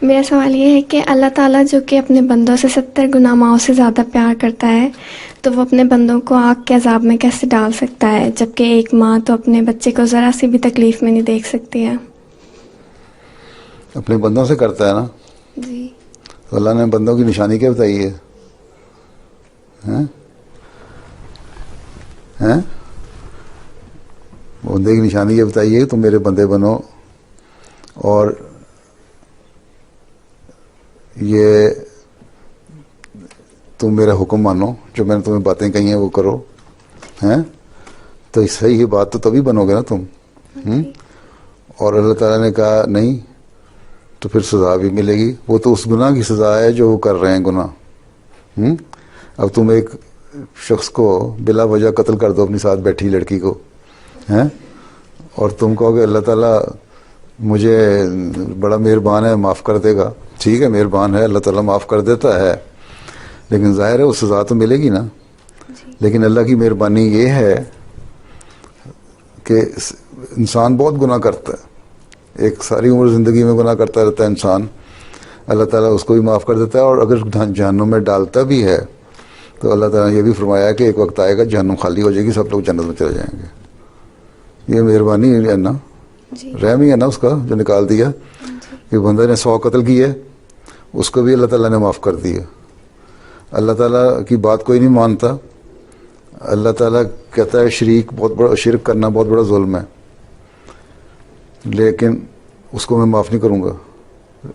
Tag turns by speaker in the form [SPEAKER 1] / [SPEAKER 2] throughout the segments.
[SPEAKER 1] میرا سوال یہ ہے کہ اللہ تعالیٰ جو کہ اپنے بندوں سے 70 گنا ماؤں سے زیادہ پیار کرتا ہے، تو وہ اپنے بندوں کو آگ کے عذاب میں کیسے ڈال سکتا ہے، جبکہ ایک ماں تو اپنے بچے کو ذرا سی بھی تکلیف میں نہیں دیکھ سکتی ہے؟
[SPEAKER 2] اپنے بندوں سے کرتا ہے نا،
[SPEAKER 1] جی
[SPEAKER 2] تو اللہ نے بندوں کی نشانی کیا بتائی ہے؟ بندے کی نشانی یہ بتائی ہے، تم میرے بندے بنو اور یہ تم میرا حکم مانو، جو میں نے تمہیں باتیں کہی ہیں وہ کرو، تو صحیح یہ بات تو تبھی بنو گے نا تم. اور اللہ تعالیٰ نے کہا نہیں تو پھر سزا بھی ملے گی. وہ تو اس گناہ کی سزا ہے جو وہ کر رہے ہیں گناہ. اب تم ایک شخص کو بلا وجہ قتل کر دو، اپنی ساتھ بیٹھی لڑکی کو، اور تم کہو کہ اللہ تعالیٰ مجھے بڑا مہربان ہے، معاف کر دے گا. ٹھیک ہے، مہربان ہے، اللہ تعالیٰ معاف کر دیتا ہے، لیکن ظاہر ہے وہ سزا تو ملے گی نا. لیکن اللہ کی مہربانی یہ ہے کہ انسان بہت گناہ کرتا ہے، ایک ساری عمر زندگی میں گناہ کرتا رہتا ہے انسان. اللہ تعالیٰ اس کو بھی معاف کر دیتا ہے، اور اگر جہنم میں ڈالتا بھی ہے تو اللہ تعالیٰ نے یہ بھی فرمایا کہ ایک وقت آئے گا جہنم خالی ہو جائے گی، سب لوگ جنت میں چلے جائیں گے. یہ مہربانی ہے نا، رحم ہی ہے نا اس کا جو نکال دیا. کہ بندے نے 100 قتل کیے، اس کو بھی اللہ تعالیٰ نے معاف کر دیا. اللہ تعالیٰ کی بات کوئی نہیں مانتا. اللہ تعالیٰ کہتا ہے شرک کرنا بہت بڑا ظلم ہے، لیکن اس کو میں معاف نہیں کروں گا.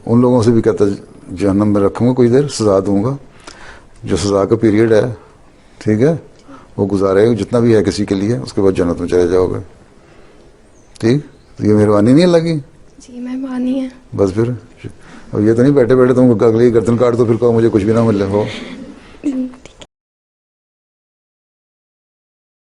[SPEAKER 2] ان لوگوں سے بھی کہتا ہے جہنم میں رکھوں گا، کچھ دیر سزا دوں گا، جو سزا کا پیریڈ ہے، ٹھیک ہے، وہ گزارے گا جتنا بھی ہے کسی کے لیے، اس کے بعد جنت میں چلے جاؤ گے. ٹھیک، یہ مہربانی نہیں لگی؟
[SPEAKER 1] جی مہربانی ہے.
[SPEAKER 2] بس پھر اب یہ تو نہیں بیٹھے بیٹھے تم اگلی گردن کاٹ دو پھر کہو مجھے کچھ بھی نہ ملے ہو.